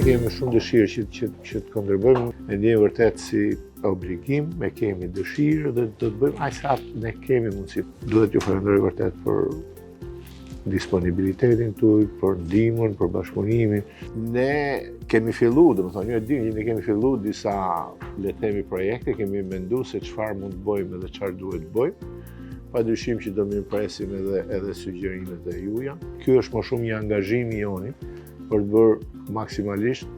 kemi shumë dëshirë që të kontribuojmë, e ndjejmë vërtet si obligim, me kemi dëshirë dhe do të bëjmë aq sa ne kemi mundësi. Duhet ju falenderoj vërtet për disponibilitetin tuaj, për ndihmën, për bashkëpunimin. Ne kemi filluar, domethënë ju e dini, ne kemi filluar disa, le të themi, projekte, kemi menduar se çfarë mund të bëjmë dhe çfarë duhet të bëjmë. Padyshim që do mirëpresim edhe sugjerimet e juaja. Ky është më shumë një angazhim i joni për të bërë maksimalisht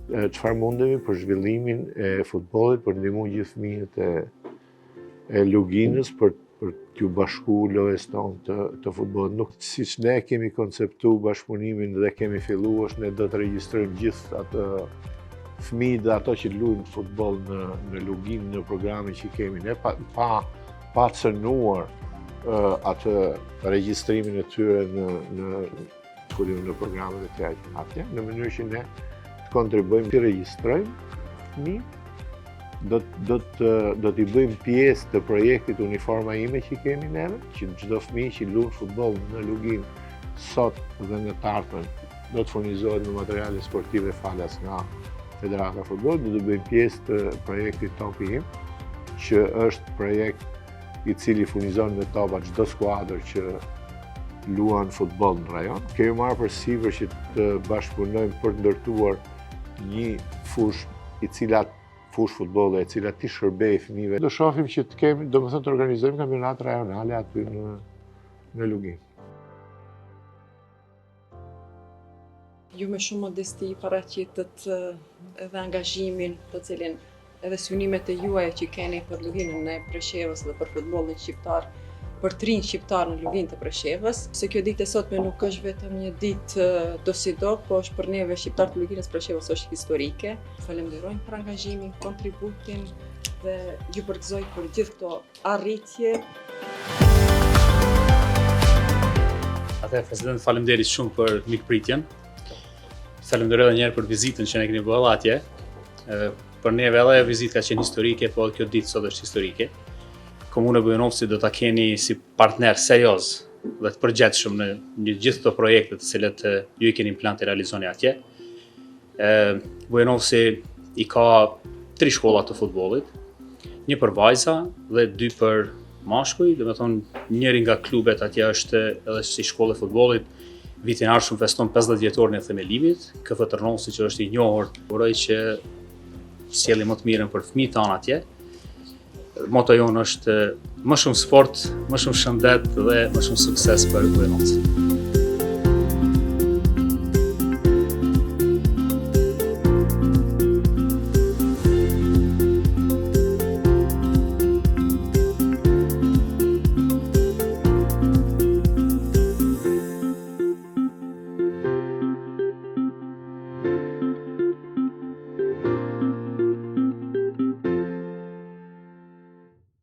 çfarë mundemi për zhvillimin e futbollit, për ndihmuar gjithë fëmijët e Luginës për t'ju bashku lojës tonë të futbollit. Nuk siç ne kemi konceptu bashkëpunimin dhe kemi filluar, ne do të regjistrojmë gjithë atë fëmijët dhe ato që luajnë futboll në Luginë në programin që kemi ne, pa cënuar atë regjistrimin e tyre në programet e tjera atje, në mënyrë që ne të kontribuojmë të regjistrojmë fëmijë. Do t'i bëjmë pjesë të projektit Uniforma ime që kemi neve, që çdo fëmijë që luan futboll në Luginë sot dhe në të ardhmen do të furnizohet me materiale sportive falas nga Federata e Futbollit, do të bëjmë pjesë të projektit Topi im, që është projekt i cili furnizon me topa çdo skuadër që luan futboll në rajon. Kemi marrë përsipër që të bashkëpunojmë për të ndërtuar një fushë futbolli e cila t'i shërbejë fëmijëve. Do shohim që të kemi, domethënë të organizojmë kampionate rajonale aty në Luginë. Ju me shumë modesti paraqitët edhe angazhimin të cilin edhe synimet e juaja që keni për Luginën e Preshevës dhe për futbollin shqiptar, për të rinj shqiptar në Luginë të Preshevës. Se kjo ditë e sotme nuk është vetëm një ditë do si do, po është për neve shqiptar të Luginës Preshevës është historike. Falenderojmë për angazhimin, kontributin dhe ju përgëzoj për gjithë këto arritje. Atëherë, president, faleminderit shumë për mikpritjen. Falenderoj edhe një herë për vizitën që ne keni bërë atje. Për neve edhe vizita ka qenë historike, po kjo ditë sot është historike. Komuna Bujanovci do ta keni si partner serioz dhe të përgjithshëm në gjithë këto projekte të cilat ju i keni plan të realizoni atje. Bujanovci i ka 3 shkolla të futbollit, një për vajza dhe 2 për mashkuj, domethënë njëri nga klubet atje është edhe si shkollë e futbollit. Vitin ardhshëm feston 50 vjetorin e themelimit, KF Tërnosi që është i njohur, uroj që sjellni më të mirën për fëmijët tanë atje. Moto jonë është më shumë sport, më shumë shëndet dhe më shumë sukses për Bujanovci.